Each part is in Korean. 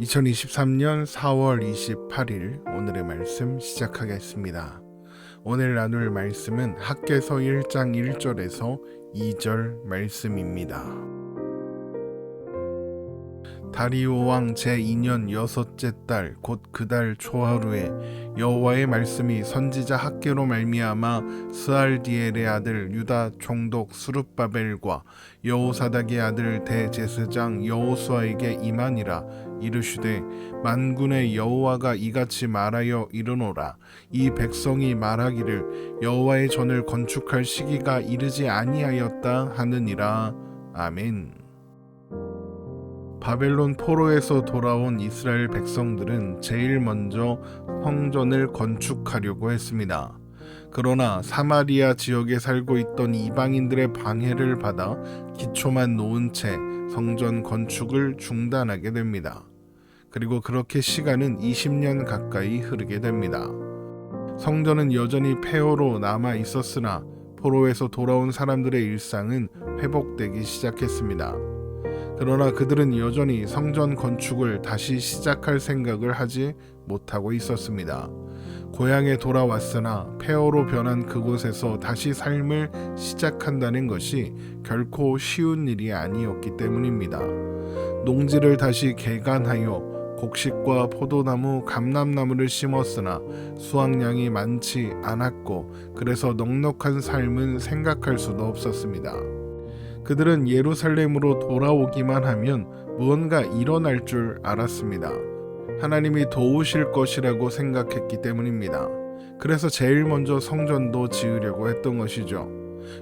2023년 4월 28일 오늘의 말씀 시작하겠습니다. 오늘 나눌 말씀은 학개서 1장 1절에서 2절 말씀입니다. 다리오 왕 제2년 여섯째 달 곧 그 달 초하루에 여호와의 말씀이 선지자 학개로 말미암아 스알디엘의 아들 유다 총독 스룹바벨과 여호사닥의 아들 대제사장 여호수아에게 임하니라. 이르시되 만군의 여호와가 이같이 말하여 이르노라. 이 백성이 말하기를 여호와의 전을 건축할 시기가 이르지 아니하였다 하느니라. 아멘. 바벨론 포로에서 돌아온 이스라엘 백성들은 제일 먼저 성전을 건축하려고 했습니다. 그러나 사마리아 지역에 살고 있던 이방인들의 방해를 받아 기초만 놓은 채 성전 건축을 중단하게 됩니다. 그리고 그렇게 시간은 20년 가까이 흐르게 됩니다. 성전은 여전히 폐허로 남아 있었으나 포로에서 돌아온 사람들의 일상은 회복되기 시작했습니다. 그러나 그들은 여전히 성전 건축을 다시 시작할 생각을 하지 못하고 있었습니다. 고향에 돌아왔으나 폐허로 변한 그곳에서 다시 삶을 시작한다는 것이 결코 쉬운 일이 아니었기 때문입니다. 농지를 다시 개간하여 곡식과 포도나무, 감람나무를 심었으나 수확량이 많지 않았고 그래서 넉넉한 삶은 생각할 수도 없었습니다. 그들은 예루살렘으로 돌아오기만 하면 무언가 일어날 줄 알았습니다. 하나님이 도우실 것이라고 생각했기 때문입니다. 그래서 제일 먼저 성전도 지으려고 했던 것이죠.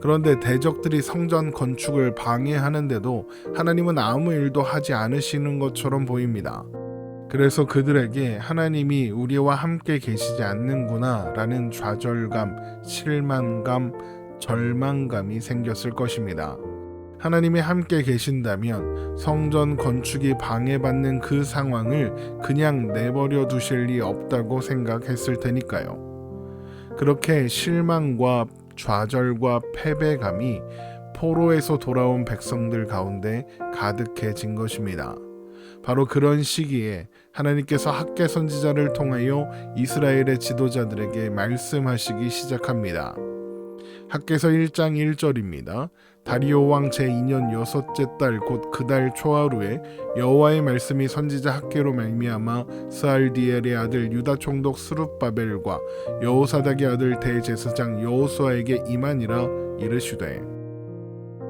그런데 대적들이 성전 건축을 방해하는데도 하나님은 아무 일도 하지 않으시는 것처럼 보입니다. 그래서 그들에게 하나님이 우리와 함께 계시지 않는구나 라는 좌절감, 실망감, 절망감이 생겼을 것입니다. 하나님이 함께 계신다면 성전 건축이 방해받는 그 상황을 그냥 내버려 두실 리 없다고 생각했을 테니까요. 그렇게 실망과 좌절과 패배감이 포로에서 돌아온 백성들 가운데 가득해진 것입니다. 바로 그런 시기에 하나님께서 학개 선지자를 통하여 이스라엘의 지도자들에게 말씀하시기 시작합니다. 학개서 1장 1절입니다. 다리오 왕 제2년 여섯째 달 곧 그 달 초하루에 여호와의 말씀이 선지자 학개로 말미암아 스알디엘의 아들 유다 총독 스룹바벨과 여호사닥의 아들 대제사장 여호수아에게 임하니라. 이르시되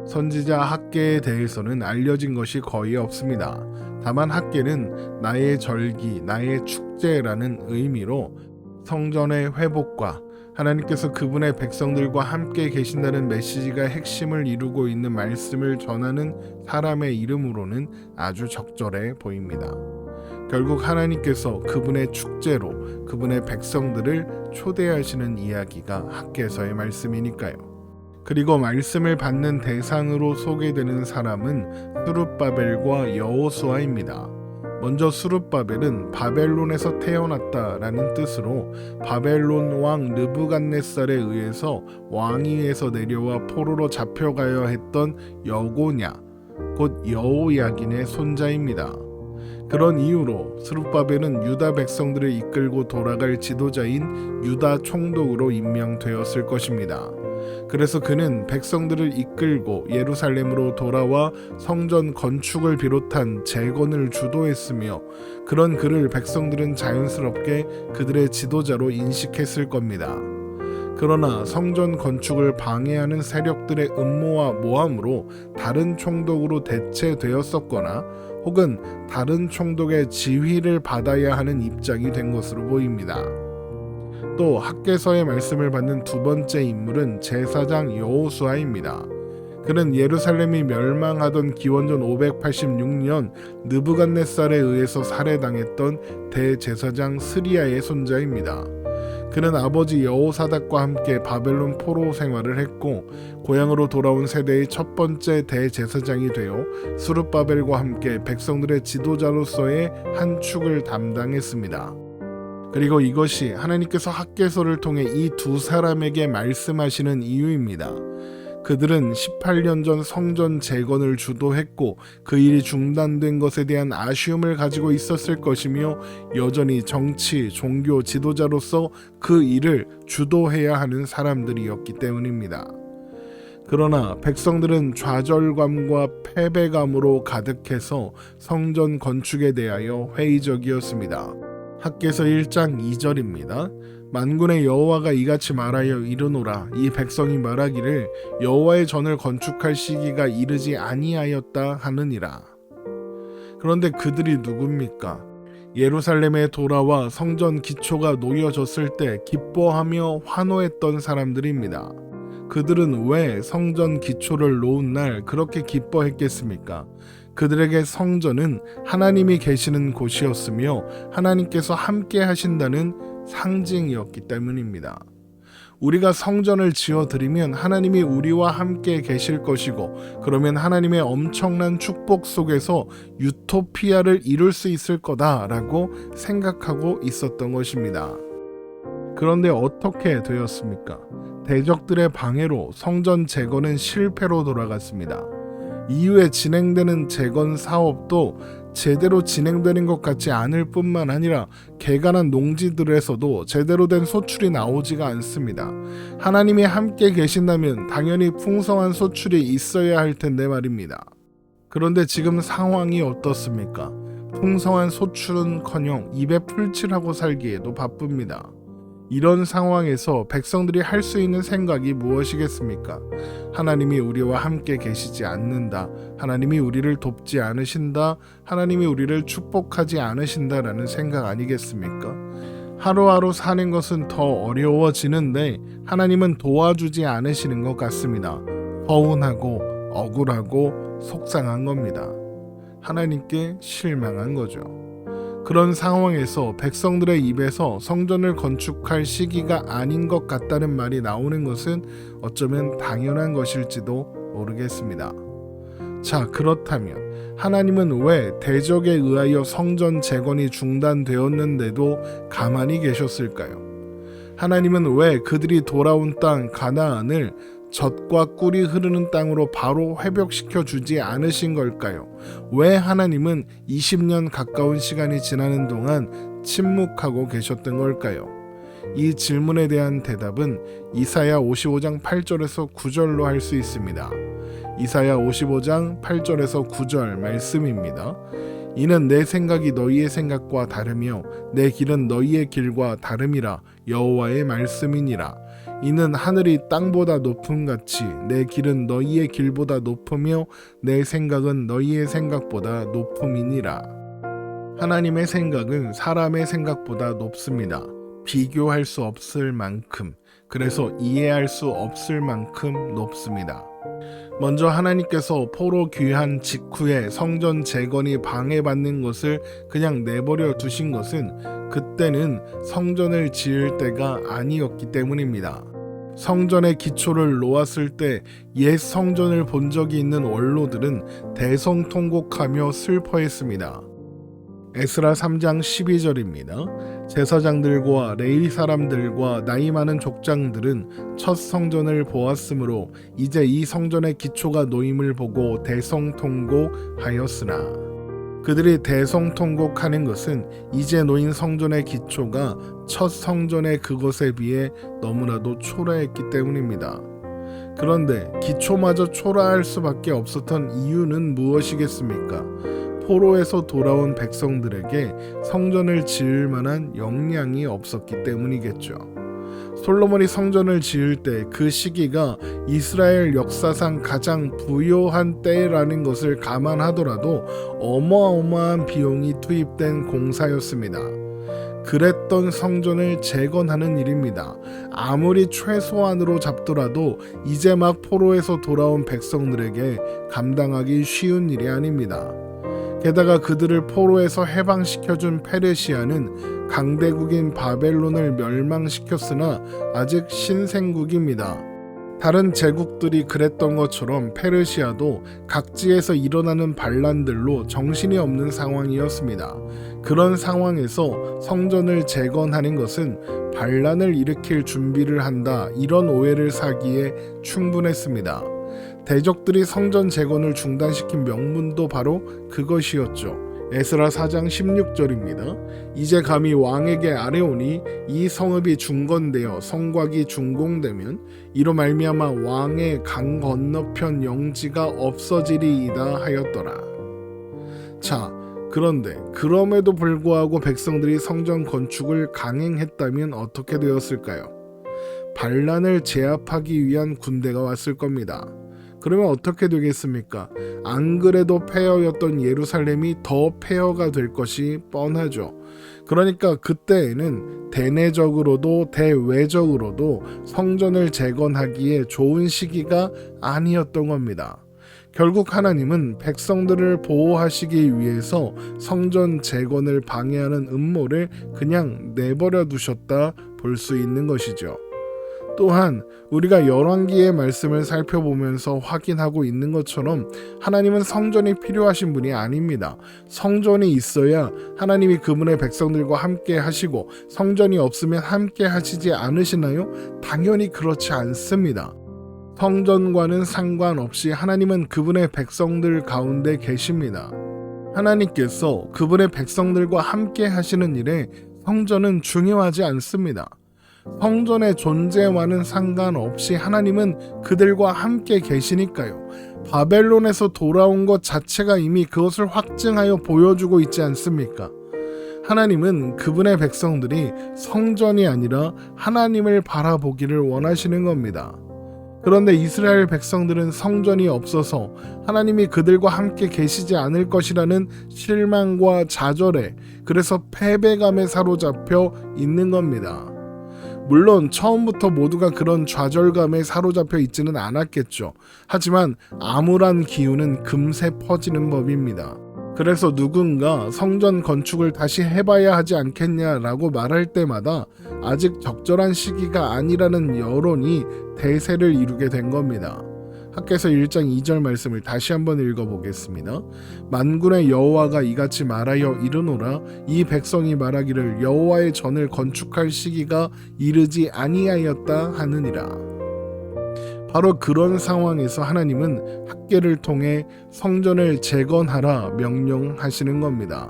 선지자 학개에 대해서는 알려진 것이 거의 없습니다. 다만 학개는 나의 절기, 나의 축제라는 의미로 성전의 회복과 하나님께서 그분의 백성들과 함께 계신다는 메시지가 핵심을 이루고 있는 말씀을 전하는 사람의 이름으로는 아주 적절해 보입니다. 결국 하나님께서 그분의 축제로 그분의 백성들을 초대하시는 이야기가 학개서의 말씀이니까요. 그리고 말씀을 받는 대상으로 소개되는 사람은 스룹바벨과 여호수아입니다. 먼저 스룹바벨은 바벨론에서 태어났다라는 뜻으로 바벨론 왕 느부갓네살에 의해서 왕위에서 내려와 포로로 잡혀가야 했던 여고냐, 곧 여호야긴의 손자입니다. 그런 이유로 스룹바벨은 유다 백성들을 이끌고 돌아갈 지도자인 유다 총독으로 임명되었을 것입니다. 그래서 그는 백성들을 이끌고 예루살렘으로 돌아와 성전 건축을 비롯한 재건을 주도했으며 그런 그를 백성들은 자연스럽게 그들의 지도자로 인식했을 겁니다. 그러나 성전 건축을 방해하는 세력들의 음모와 모함으로 다른 총독으로 대체되었었거나 혹은 다른 총독의 지휘를 받아야 하는 입장이 된 것으로 보입니다. 또 학개서의 말씀을 받는 두 번째 인물은 제사장 여호수아입니다. 그는 예루살렘이 멸망하던 기원전 586년 느부갓네살에 의해서 살해당했던 대제사장 스리야의 손자입니다. 그는 아버지 여호사닥과 함께 바벨론 포로 생활을 했고 고향으로 돌아온 세대의 첫 번째 대제사장이 되어 스룹바벨과 함께 백성들의 지도자로서의 한 축을 담당했습니다. 그리고 이것이 하나님께서 학개서를 통해 이 두 사람에게 말씀하시는 이유입니다. 그들은 18년 전 성전 재건을 주도했고 그 일이 중단된 것에 대한 아쉬움을 가지고 있었을 것이며 여전히 정치, 종교 지도자로서 그 일을 주도해야 하는 사람들이었기 때문입니다. 그러나 백성들은 좌절감과 패배감으로 가득해서 성전 건축에 대하여 회의적이었습니다. 학개서 1장 2절입니다. 만군의 여호와가 이같이 말하여 이르노라. 이 백성이 말하기를 여호와의 전을 건축할 시기가 이르지 아니하였다 하느니라. 그런데 그들이 누굽니까? 예루살렘에 돌아와 성전 기초가 놓여졌을 때 기뻐하며 환호했던 사람들입니다. 그들은 왜 성전 기초를 놓은 날 그렇게 기뻐했겠습니까? 그들에게 성전은 하나님이 계시는 곳이었으며 하나님께서 함께 하신다는 상징이었기 때문입니다. 우리가 성전을 지어드리면 하나님이 우리와 함께 계실 것이고 그러면 하나님의 엄청난 축복 속에서 유토피아를 이룰 수 있을 거다라고 생각하고 있었던 것입니다. 그런데 어떻게 되었습니까? 대적들의 방해로 성전 재건은 실패로 돌아갔습니다. 이후에 진행되는 재건 사업도 제대로 진행되는 것 같지 않을 뿐만 아니라 개간한 농지들에서도 제대로 된 소출이 나오지가 않습니다. 하나님이 함께 계신다면 당연히 풍성한 소출이 있어야 할 텐데 말입니다. 그런데 지금 상황이 어떻습니까? 풍성한 소출은커녕 입에 풀칠하고 살기에도 바쁩니다. 이런 상황에서 백성들이 할 수 있는 생각이 무엇이겠습니까? 하나님이 우리와 함께 계시지 않는다. 하나님이 우리를 돕지 않으신다. 하나님이 우리를 축복하지 않으신다라는 생각 아니겠습니까? 하루하루 사는 것은 더 어려워지는데 하나님은 도와주지 않으시는 것 같습니다. 서운하고 억울하고 속상한 겁니다. 하나님께 실망한 거죠. 그런 상황에서 백성들의 입에서 성전을 건축할 시기가 아닌 것 같다는 말이 나오는 것은 어쩌면 당연한 것일지도 모르겠습니다. 자, 그렇다면 하나님은 왜 대적에 의하여 성전 재건이 중단되었는데도 가만히 계셨을까요? 하나님은 왜 그들이 돌아온 땅 가나안을 젖과 꿀이 흐르는 땅으로 바로 회복시켜 주지 않으신 걸까요? 왜 하나님은 20년 가까운 시간이 지나는 동안 침묵하고 계셨던 걸까요? 이 질문에 대한 대답은 이사야 55장 8절에서 9절로 할 수 있습니다. 이사야 55장 8절에서 9절 말씀입니다. 이는 내 생각이 너희의 생각과 다르며 내 길은 너희의 길과 다름이라 여호와의 말씀이니라. 이는 하늘이 땅보다 높음같이 내 길은 너희의 길보다 높으며 내 생각은 너희의 생각보다 높음이니라. 하나님의 생각은 사람의 생각보다 높습니다. 비교할 수 없을 만큼, 그래서 이해할 수 없을 만큼 높습니다. 먼저 하나님께서 포로 귀환 직후에 성전 재건이 방해받는 것을 그냥 내버려 두신 것은 그때는 성전을 지을 때가 아니었기 때문입니다. 성전의 기초를 놓았을 때 옛 성전을 본 적이 있는 원로들은 대성통곡하며 슬퍼했습니다. 에스라 3장 12절입니다. 제사장들과 레위 사람들과 나이 많은 족장들은 첫 성전을 보았으므로 이제 이 성전의 기초가 놓임을 보고 대성통곡하였으나 그들이 대성통곡하는 것은 이제 놓인 성전의 기초가 첫 성전의 그것에 비해 너무나도 초라했기 때문입니다. 그런데 기초마저 초라할 수밖에 없었던 이유는 무엇이겠습니까? 포로에서 돌아온 백성들에게 성전을 지을 만한 역량이 없었기 때문이겠죠. 솔로몬이 성전을 지을 때 그 시기가 이스라엘 역사상 가장 부요한 때라는 것을 감안하더라도 어마어마한 비용이 투입된 공사였습니다. 그랬던 성전을 재건하는 일입니다. 아무리 최소한으로 잡더라도 이제 막 포로에서 돌아온 백성들에게 감당하기 쉬운 일이 아닙니다. 게다가 그들을 포로에서 해방시켜준 페르시아는 강대국인 바벨론을 멸망시켰으나 아직 신생국입니다. 다른 제국들이 그랬던 것처럼 페르시아도 각지에서 일어나는 반란들로 정신이 없는 상황이었습니다. 그런 상황에서 성전을 재건하는 것은 반란을 일으킬 준비를 한다, 이런 오해를 사기에 충분했습니다. 대적들이 성전 재건을 중단시킨 명분도 바로 그것이었죠. 에스라 4장 16절입니다. 이제 감히 왕에게 아뢰오니 이 성읍이 중건되어 성곽이 준공되면 이로 말미암아 왕의 강 건너편 영지가 없어지리이다 하였더라. 자, 그런데 그럼에도 불구하고 백성들이 성전 건축을 강행했다면 어떻게 되었을까요? 반란을 제압하기 위한 군대가 왔을 겁니다. 그러면 어떻게 되겠습니까? 안 그래도 폐허였던 예루살렘이 더 폐허가 될 것이 뻔하죠. 그러니까 그때에는 대내적으로도 대외적으로도 성전을 재건하기에 좋은 시기가 아니었던 겁니다. 결국 하나님은 백성들을 보호하시기 위해서 성전 재건을 방해하는 음모를 그냥 내버려 두셨다 볼 수 있는 것이죠. 또한 우리가 열왕기의 말씀을 살펴보면서 확인하고 있는 것처럼 하나님은 성전이 필요하신 분이 아닙니다. 성전이 있어야 하나님이 그분의 백성들과 함께 하시고 성전이 없으면 함께 하시지 않으시나요? 당연히 그렇지 않습니다. 성전과는 상관없이 하나님은 그분의 백성들 가운데 계십니다. 하나님께서 그분의 백성들과 함께 하시는 일에 성전은 중요하지 않습니다. 성전의 존재와는 상관없이 하나님은 그들과 함께 계시니까요. 바벨론에서 돌아온 것 자체가 이미 그것을 확증하여 보여주고 있지 않습니까? 하나님은 그분의 백성들이 성전이 아니라 하나님을 바라보기를 원하시는 겁니다. 그런데 이스라엘 백성들은 성전이 없어서 하나님이 그들과 함께 계시지 않을 것이라는 실망과 좌절에, 그래서 패배감에 사로잡혀 있는 겁니다. 물론 처음부터 모두가 그런 좌절감에 사로잡혀 있지는 않았겠죠. 하지만 암울한 기운은 금세 퍼지는 법입니다. 그래서 누군가 성전 건축을 다시 해봐야 하지 않겠냐라고 말할 때마다 아직 적절한 시기가 아니라는 여론이 대세를 이루게 된 겁니다. 학개서 1장 2절 말씀을 다시 한번 읽어보겠습니다. 만군의 여호와가 이같이 말하여 이르노라. 이 백성이 말하기를 여호와의 전을 건축할 시기가 이르지 아니하였다 하느니라. 바로 그런 상황에서 하나님은 학개를 통해 성전을 재건하라 명령하시는 겁니다.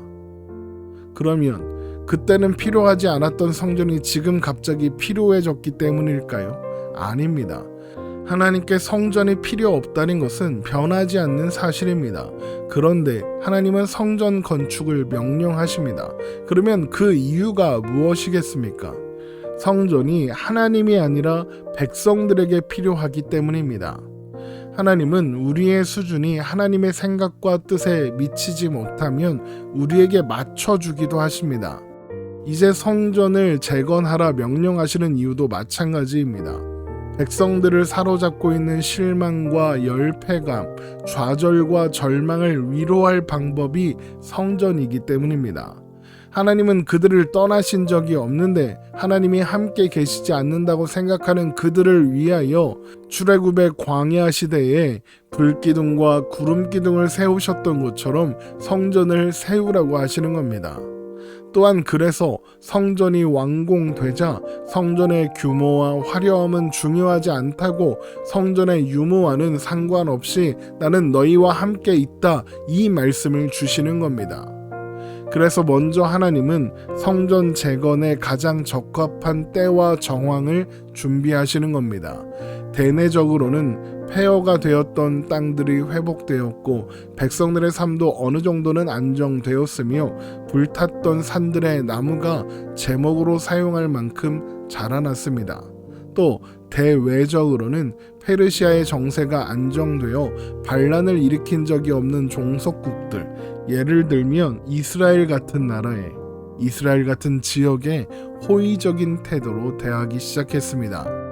그러면 그때는 필요하지 않았던 성전이 지금 갑자기 필요해졌기 때문일까요? 아닙니다. 하나님께 성전이 필요 없다는 것은 변하지 않는 사실입니다. 그런데 하나님은 성전 건축을 명령하십니다. 그러면 그 이유가 무엇이겠습니까? 성전이 하나님이 아니라 백성들에게 필요하기 때문입니다. 하나님은 우리의 수준이 하나님의 생각과 뜻에 미치지 못하면 우리에게 맞춰주기도 하십니다. 이제 성전을 재건하라 명령하시는 이유도 마찬가지입니다. 백성들을 사로잡고 있는 실망과 열패감, 좌절과 절망을 위로할 방법이 성전이기 때문입니다. 하나님은 그들을 떠나신 적이 없는데 하나님이 함께 계시지 않는다고 생각하는 그들을 위하여 출애굽의 광야 시대에 불기둥과 구름기둥을 세우셨던 것처럼 성전을 세우라고 하시는 겁니다. 또한 그래서 성전이 완공되자 성전의 규모와 화려함은 중요하지 않다고, 성전의 유무와는 상관없이 나는 너희와 함께 있다, 이 말씀을 주시는 겁니다. 그래서 먼저 하나님은 성전 재건에 가장 적합한 때와 정황을 준비하시는 겁니다. 대내적으로는 폐허가 되었던 땅들이 회복되었고 백성들의 삶도 어느 정도는 안정되었으며 불탔던 산들의 나무가 제목으로 사용할 만큼 자라났습니다. 또 대외적으로는 페르시아의 정세가 안정되어 반란을 일으킨 적이 없는 종속국들, 예를 들면 이스라엘 같은 나라에, 이스라엘 같은 지역에 호의적인 태도로 대하기 시작했습니다.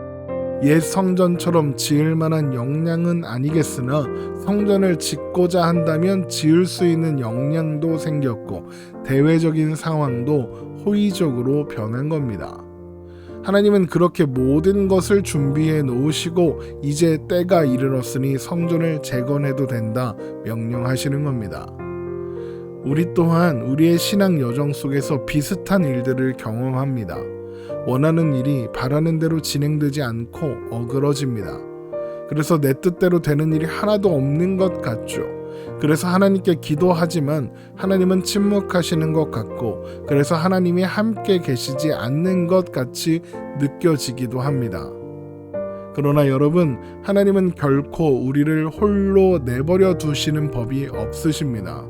옛 성전처럼 지을 만한 역량은 아니겠으나 성전을 짓고자 한다면 지을 수 있는 역량도 생겼고 대외적인 상황도 호의적으로 변한 겁니다. 하나님은 그렇게 모든 것을 준비해 놓으시고 이제 때가 이르렀으니 성전을 재건해도 된다 명령하시는 겁니다. 우리 또한 우리의 신앙 여정 속에서 비슷한 일들을 경험합니다. 원하는 일이 바라는 대로 진행되지 않고 어그러집니다. 그래서 내 뜻대로 되는 일이 하나도 없는 것 같죠. 그래서 하나님께 기도하지만 하나님은 침묵하시는 것 같고, 그래서 하나님이 함께 계시지 않는 것 같이 느껴지기도 합니다. 그러나 여러분, 하나님은 결코 우리를 홀로 내버려 두시는 법이 없으십니다.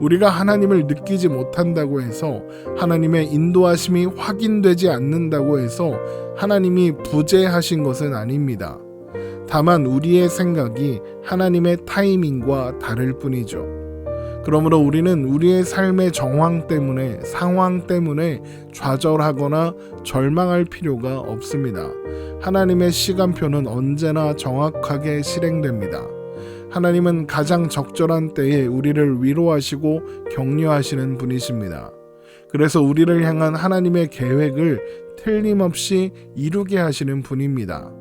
우리가 하나님을 느끼지 못한다고 해서, 하나님의 인도하심이 확인되지 않는다고 해서 하나님이 부재하신 것은 아닙니다. 다만 우리의 생각이 하나님의 타이밍과 다를 뿐이죠. 그러므로 우리는 우리의 삶의 정황 때문에, 상황 때문에 좌절하거나 절망할 필요가 없습니다. 하나님의 시간표는 언제나 정확하게 실행됩니다. 하나님은 가장 적절한 때에 우리를 위로하시고 격려하시는 분이십니다. 그래서 우리를 향한 하나님의 계획을 틀림없이 이루게 하시는 분입니다.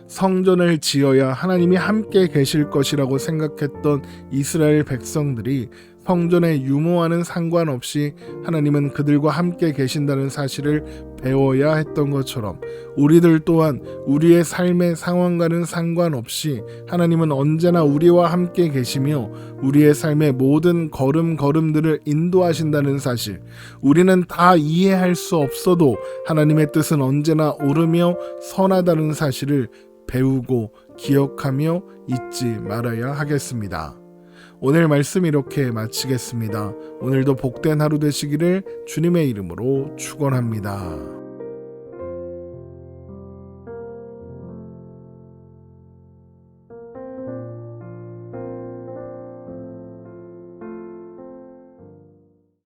성전을 지어야 하나님이 함께 계실 것이라고 생각했던 이스라엘 백성들이 성전의 유무와는 상관없이 하나님은 그들과 함께 계신다는 사실을 배워야 했던 것처럼, 우리들 또한 우리의 삶의 상황과는 상관없이 하나님은 언제나 우리와 함께 계시며 우리의 삶의 모든 걸음걸음들을 인도하신다는 사실, 우리는 다 이해할 수 없어도 하나님의 뜻은 언제나 옳으며 선하다는 사실을 배우고 기억하며 잊지 말아야 하겠습니다. 오늘 말씀 이렇게 마치겠습니다. 오늘도 복된 하루 되시기를 주님의 이름으로 축원합니다.